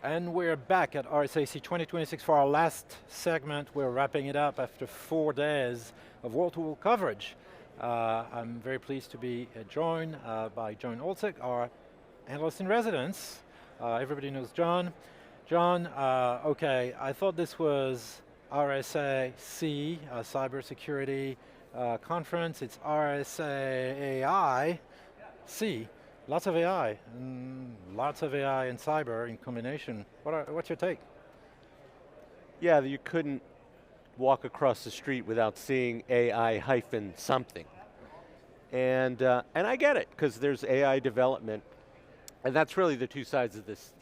And we're back at RSAC 2026 for our last segment. We're wrapping it up after 4 days of wall-to-wall coverage. I'm very pleased to be joined by Jon Oltsik, our analyst in residence. Everybody knows Jon. Jon, okay, I thought this was RSAC, Cybersecurity Conference. It's RSAI C. Lots of AI, and lots of AI and cyber in combination. What's your take? Yeah, you couldn't walk across the street without seeing AI hyphen something. And I get it, because there's AI development, and that's really the two sides of this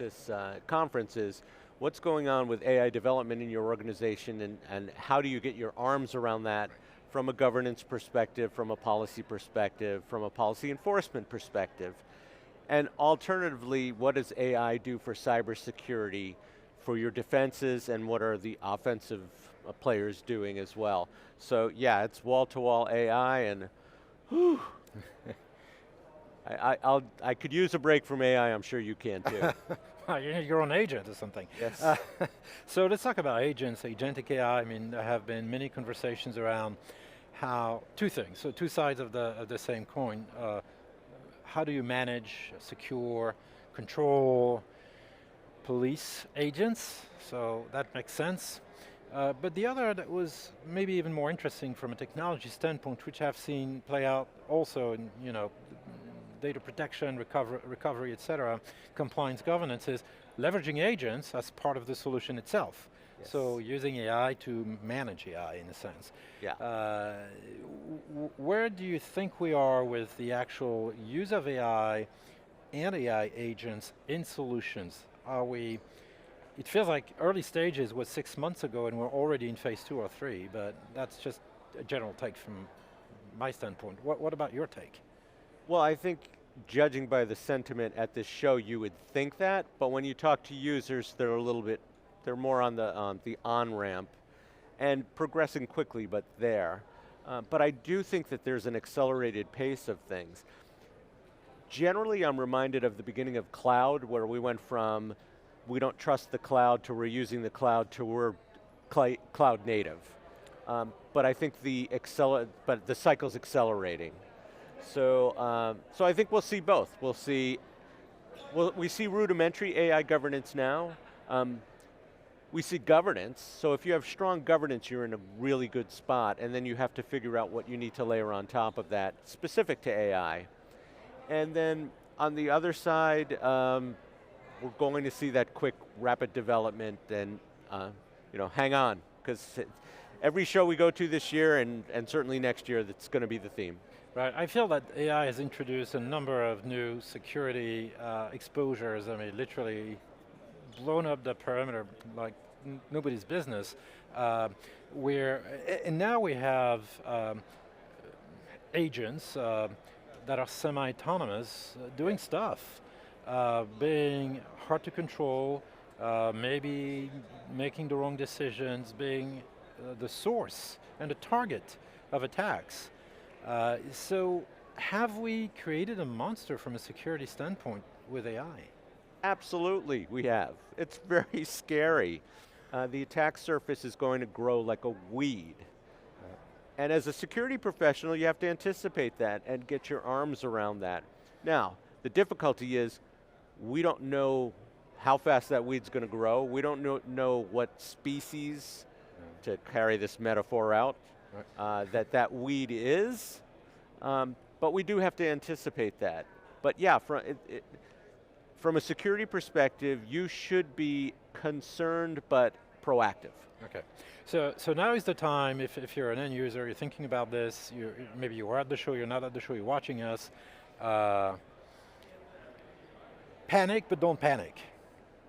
conference is, what's going on with AI development in your organization, and how do you get your arms around that from a governance perspective, from a policy perspective, from a policy enforcement perspective. And alternatively, what does AI do for cybersecurity, for your defenses, and what are the offensive players doing as well? So yeah, it's wall-to-wall AI, and whew, I could use a break from AI, I'm sure you can too. You need your own agent or something. Yes. So let's talk about agents, agentic AI. I mean, there have been many conversations around how, two things, so two sides of the same coin. How do you manage, secure, control, police agents? So that makes sense. But the other that was maybe even more interesting from a technology standpoint, which I've seen play out also in data protection, recovery, et cetera, compliance governance, is leveraging agents as part of the solution itself. Yes. So using AI to manage AI in a sense. Yeah. Where do you think we are with the actual use of AI and AI agents in solutions? It feels like early stages was 6 months ago and we're already in phase 2 or 3, but that's just a general take from my standpoint. What about your take? Well, I think judging by the sentiment at this show, you would think that, but when you talk to users, they're more on the on-ramp and progressing quickly, but there. But I do think that there's an accelerated pace of things. Generally, I'm reminded of the beginning of cloud, where we went from, we don't trust the cloud, to we're using the cloud, to we're cloud native. But I think the cycle's accelerating. So I think we'll see both. We see rudimentary AI governance now. We see governance, so if you have strong governance, you're in a really good spot, and then you have to figure out what you need to layer on top of that, specific to AI. And then on the other side, we're going to see that quick, rapid development, and hang on, because every show we go to this year, and certainly next year, that's going to be the theme. Right, I feel that AI has introduced a number of new security exposures. I mean, literally blown up the perimeter like nobody's business. And now we have agents that are semi-autonomous doing stuff, being hard to control, maybe making the wrong decisions, being the source and the target of attacks. So have we created a monster from a security standpoint with AI? Absolutely, we have. It's very scary. The attack surface is going to grow like a weed. And as a security professional, you have to anticipate that and get your arms around that. Now, the difficulty is, we don't know how fast that weed's going to grow. We don't know what species, to carry this metaphor out, that weed is. But we do have to anticipate that. But yeah, from a security perspective, you should be concerned but proactive. Okay, so now is the time, if you're an end user, you're thinking about this, maybe you are at the show, you're not at the show, you're watching us. Panic, but don't panic,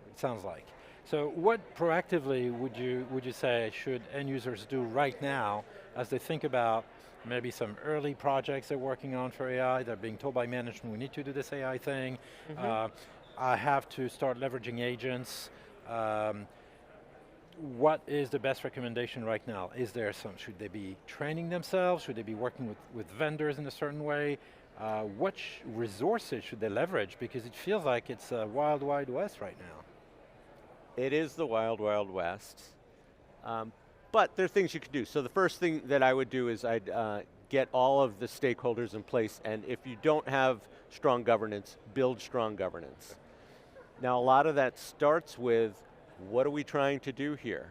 it sounds like. So what proactively would you say should end users do right now as they think about maybe some early projects they're working on for AI, they're being told by management, we need to do this AI thing, I have to start leveraging agents. What is the best recommendation right now? Is there should they be training themselves? Should they be working with vendors in a certain way? What resources should they leverage? Because it feels like it's a wild, wild west right now. It is the wild, wild west. But there are things you could do. So the first thing that I would do is I'd get all of the stakeholders in place, and if you don't have strong governance, build strong governance. Now a lot of that starts with, what are we trying to do here?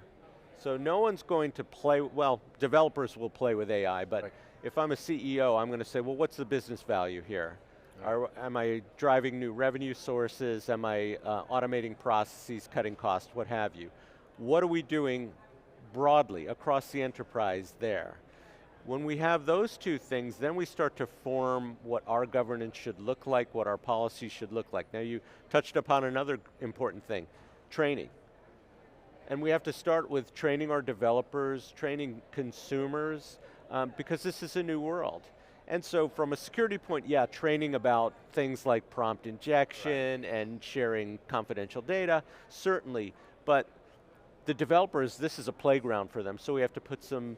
So no one's going to play, well, developers will play with AI, but if I'm a CEO, I'm going to say, well, what's the business value here? Am I driving new revenue sources? Am I automating processes, cutting costs, what have you? What are we doing broadly across the enterprise there? When we have those two things, then we start to form what our governance should look like, what our policy should look like. Now you touched upon another important thing, training. And we have to start with training our developers, training consumers, because this is a new world. And so from a security point, yeah, training about things like prompt injection and sharing confidential data, certainly, but the developers, this is a playground for them, so we have to put some,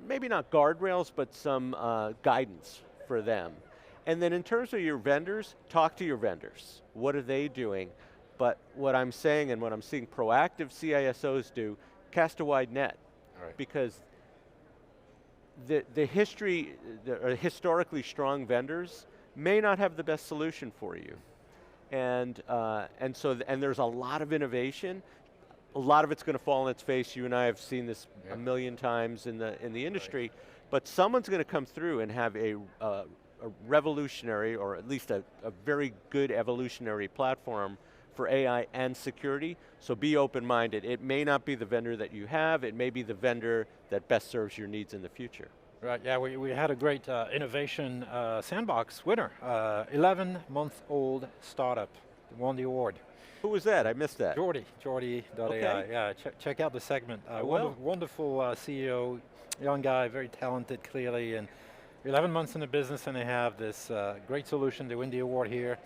maybe not guardrails, but some guidance for them. And then in terms of your vendors, talk to your vendors. What are they doing? But what I'm saying and what I'm seeing proactive CISOs do, cast a wide net. Because the historically strong vendors may not have the best solution for you. And there's a lot of innovation. A lot of it's going to fall on its face. You and I have seen this a million times in the industry, but someone's going to come through and have a revolutionary, or at least a very good evolutionary platform for AI and security, so be open-minded. It may not be the vendor that you have, it may be the vendor that best serves your needs in the future. Right, yeah, we had a great Innovation Sandbox winner, 11-month-old startup, won the award. Who was that? I missed that. Jordy.ai, okay. Yeah, check out the segment. Wonderful CEO, young guy, very talented clearly, and 11 months in the business and they have this great solution, they win the award here.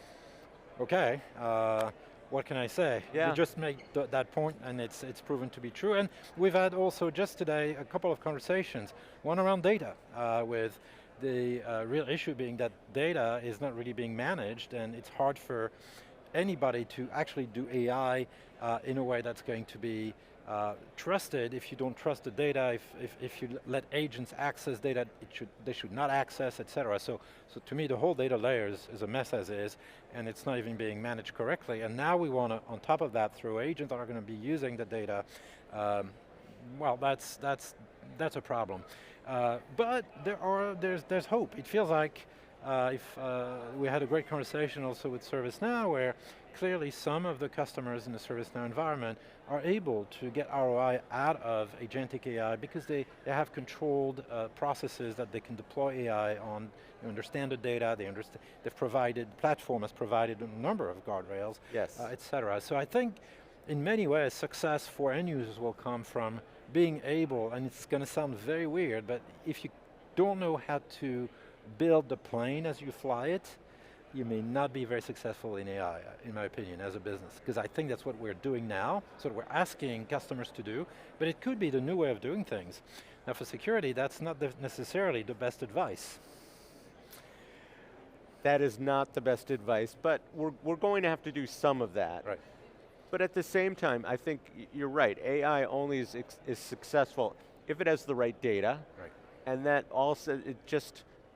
Okay, what can I say? Yeah. You just make that point and it's proven to be true. And we've had also just today a couple of conversations, one around data, with the real issue being that data is not really being managed and it's hard for anybody to actually do AI in a way that's going to be trusted. If you don't trust the data, if you let agents access data, they should not access, etc. So to me, the whole data layer is a mess as is, and it's not even being managed correctly. And now we want to, on top of that, throw agents that are going to be using the data. Well, that's a problem. But there's hope. It feels like we had a great conversation also with ServiceNow, where clearly some of the customers in the ServiceNow environment are able to get ROI out of agentic AI because they have controlled processes that they can deploy AI on, understand the data, they've provided, the platform has provided a number of guardrails, yes. Et cetera. So I think in many ways success for end users will come from being able, and it's going to sound very weird, but if you don't know how to build the plane as you fly it, you may not be very successful in AI, in my opinion, as a business. Because I think that's what we're doing now, so we're asking customers to do, but it could be the new way of doing things. Now for security, that's not necessarily the best advice. That is not the best advice, but we're going to have to do some of that. Right. But at the same time, I think you're right, AI only is successful if it has the right data, right. And that also,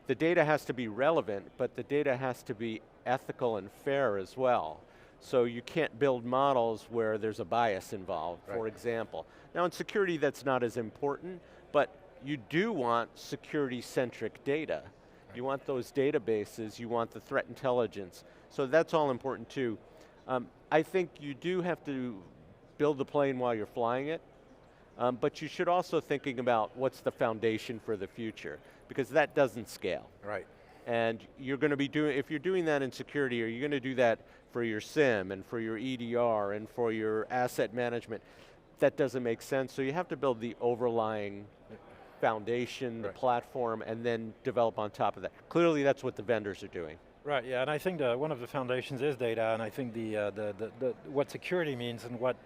the data has to be relevant, but the data has to be ethical and fair as well. So you can't build models where there's a bias involved, right. For example. Now in security that's not as important, but you do want security-centric data. Right. You want those databases, you want the threat intelligence. So that's all important too. I think you do have to build the plane while you're flying it, but you should also thinking about what's the foundation for the future, because that doesn't scale. Right. And you're going to be doing, if you're doing that in security, are you going to do that for your SIM and for your EDR and for your asset management? That doesn't make sense, so you have to build the overlying foundation, right. The platform, and then develop on top of that. Clearly that's what the vendors are doing. Right, yeah, and I think one of the foundations is data, and I think what security means and what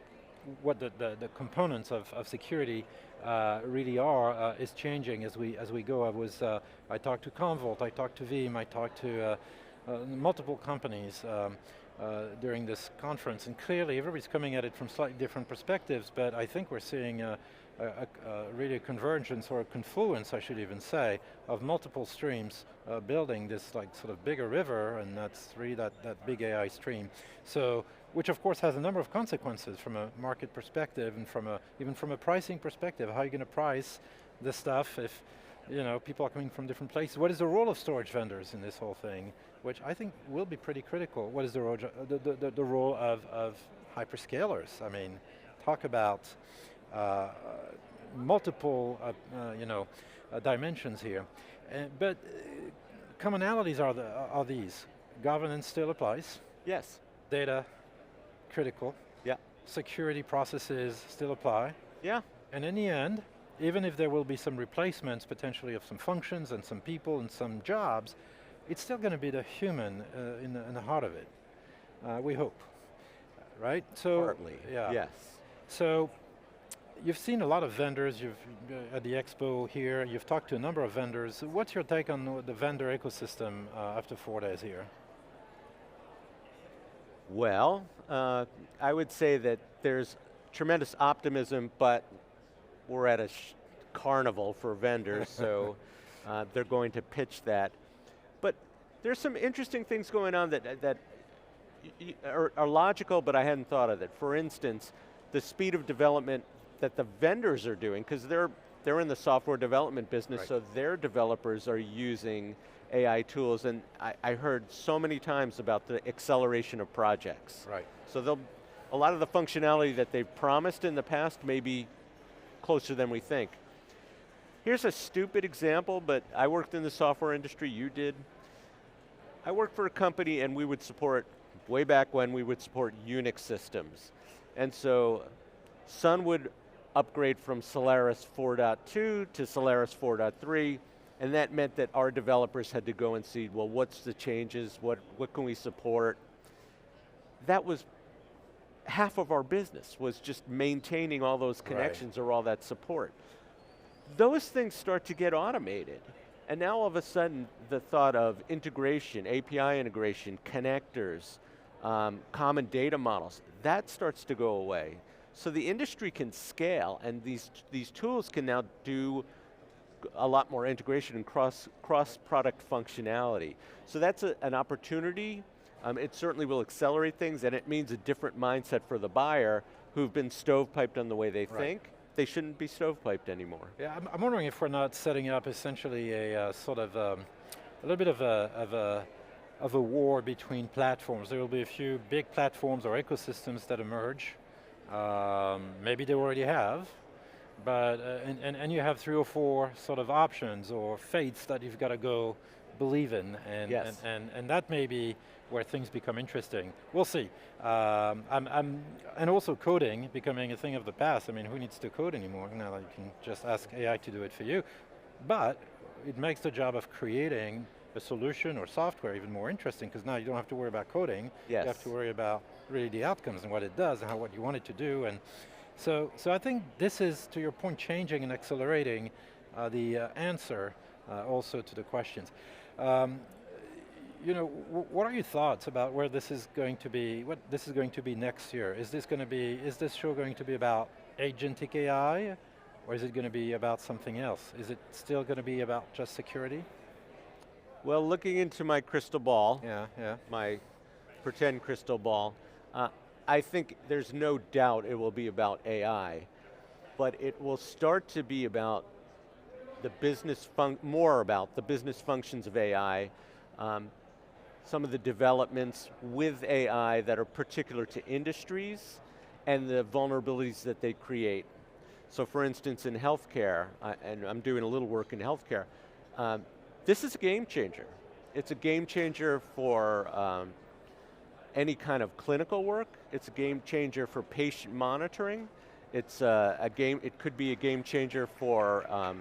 the components of security really are is changing as we go. I talked to Commvault, I talked to Veeam, I talked to multiple companies, during this conference, and clearly everybody's coming at it from slightly different perspectives, but I think we're seeing really a convergence, or a confluence, I should even say, of multiple streams building this like sort of bigger river, and that's really that big AI stream. So, which of course has a number of consequences from a market perspective, and from even from a pricing perspective. How are you going to price this stuff if people are coming from different places? What is the role of storage vendors in this whole thing? Which I think will be pretty critical. What is the role of hyperscalers? I mean, talk about multiple dimensions here. But commonalities are these. Governance still applies. Yes. Data, critical. Yeah. Security processes still apply. Yeah. And in the end, even if there will be some replacements potentially of some functions and some people and some jobs, it's still going to be the human in the heart of it. We hope, right? So, partly, yeah. Yes. So, you've seen a lot of vendors. You've at the expo here. You've talked to a number of vendors. What's your take on the vendor ecosystem after 4 days here? Well, I would say that there's tremendous optimism, but we're at a carnival for vendors, so they're going to pitch that. But there's some interesting things going on that are logical, but I hadn't thought of it. For instance, the speed of development that the vendors are doing, because they're in the software development business, right. So their developers are using AI tools, and I heard so many times about the acceleration of projects. Right. So a lot of the functionality that they've promised in the past may be closer than we think. Here's a stupid example, but I worked in the software industry, you did. I worked for a company and we would support, way back when, we would support Unix systems. And so Sun would upgrade from Solaris 4.2 to Solaris 4.3, and that meant that our developers had to go and see, well, what's the changes, what can we support? That was half of our business, was just maintaining all those connections, right, or all that support. Those things start to get automated. And now all of a sudden, the thought of integration, API integration, connectors, common data models, that starts to go away. So the industry can scale, and these tools can now do a lot more integration and cross-product functionality. So that's an opportunity. It certainly will accelerate things, and it means a different mindset for the buyer who've been stovepiped on the way they think. They shouldn't be stovepiped anymore. Yeah, I'm wondering if we're not setting up essentially a sort of a little bit of a war between platforms. There will be a few big platforms or ecosystems that emerge. Maybe they already have, but and you have 3 or 4 sort of options or fates that you've got to go believe in, and yes. and that may be where things become interesting. We'll see. And also coding becoming a thing of the past. I mean, who needs to code anymore? Now you can just ask AI to do it for you. But it makes the job of creating a solution or software even more interesting, because now you don't have to worry about coding. Yes. You have to worry about really the outcomes and what it does and what you want it to do. And so I think this is, to your point, changing and accelerating the answer also to the questions. What are your thoughts about where this is going to be, what this is going to be next year? Is this show going to be about agentic AI, or is it going to be about something else? Is it still going to be about just security? Well, looking into my crystal ball, my pretend crystal ball, I think there's no doubt it will be about AI, but it will start to be about the business more about the business functions of AI, some of the developments with AI that are particular to industries, and the vulnerabilities that they create. So for instance, in healthcare, and I'm doing a little work in healthcare, this is a game changer. It's a game changer for any kind of clinical work. It's a game changer for patient monitoring. It could be a game changer for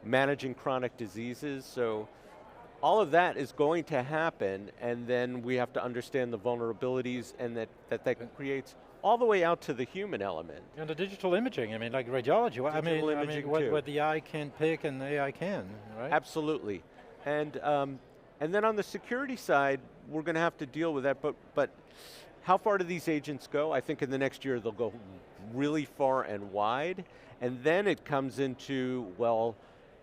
managing chronic diseases. So all of that is going to happen, and then we have to understand the vulnerabilities and that creates all the way out to the human element. And the digital imaging, I mean, like radiology. What the eye can't pick and the AI can, right? Absolutely. And And then on the security side, we're going to have to deal with that, but how far do these agents go? I think in the next year they'll go really far and wide, and then it comes into, well,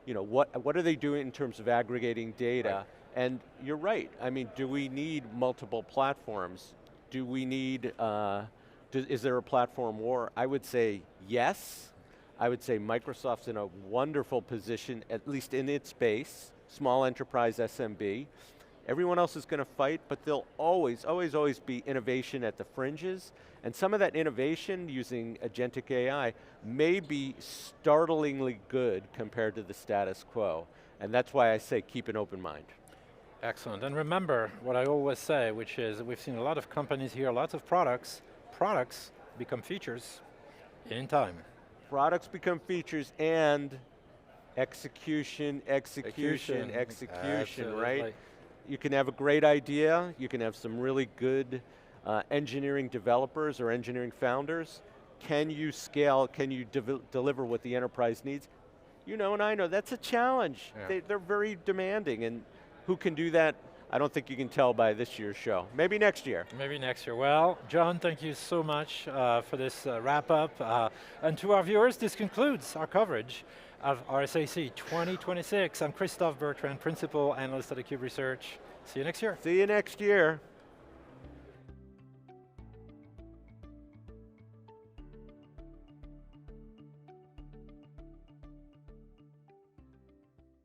what are they doing in terms of aggregating data? Right. And you're right, I mean, do we need multiple platforms? Do we need, is there a platform war? I would say yes. I would say Microsoft's in a wonderful position, at least in its space, small enterprise SMB. Everyone else is going to fight, but there'll always, always, always be innovation at the fringes, and some of that innovation using agentic AI may be startlingly good compared to the status quo, and that's why I say keep an open mind. Excellent, and remember what I always say, which is we've seen a lot of companies here, lots of products become features in time. Products become features and execution, Absolutely. right? You can have a great idea, you can have some really good engineering developers or engineering founders. Can you scale, can you deliver what the enterprise needs? You know and I know, that's a challenge. Yeah. They're very demanding, and who can do that? I don't think you can tell by this year's show. Maybe next year. Maybe next year. Well, Jon, thank you so much for this wrap up. And to our viewers, this concludes our coverage of RSAC 2026. I'm Christophe Bertrand, Principal Analyst at theCUBE Research. See you next year. See you next year.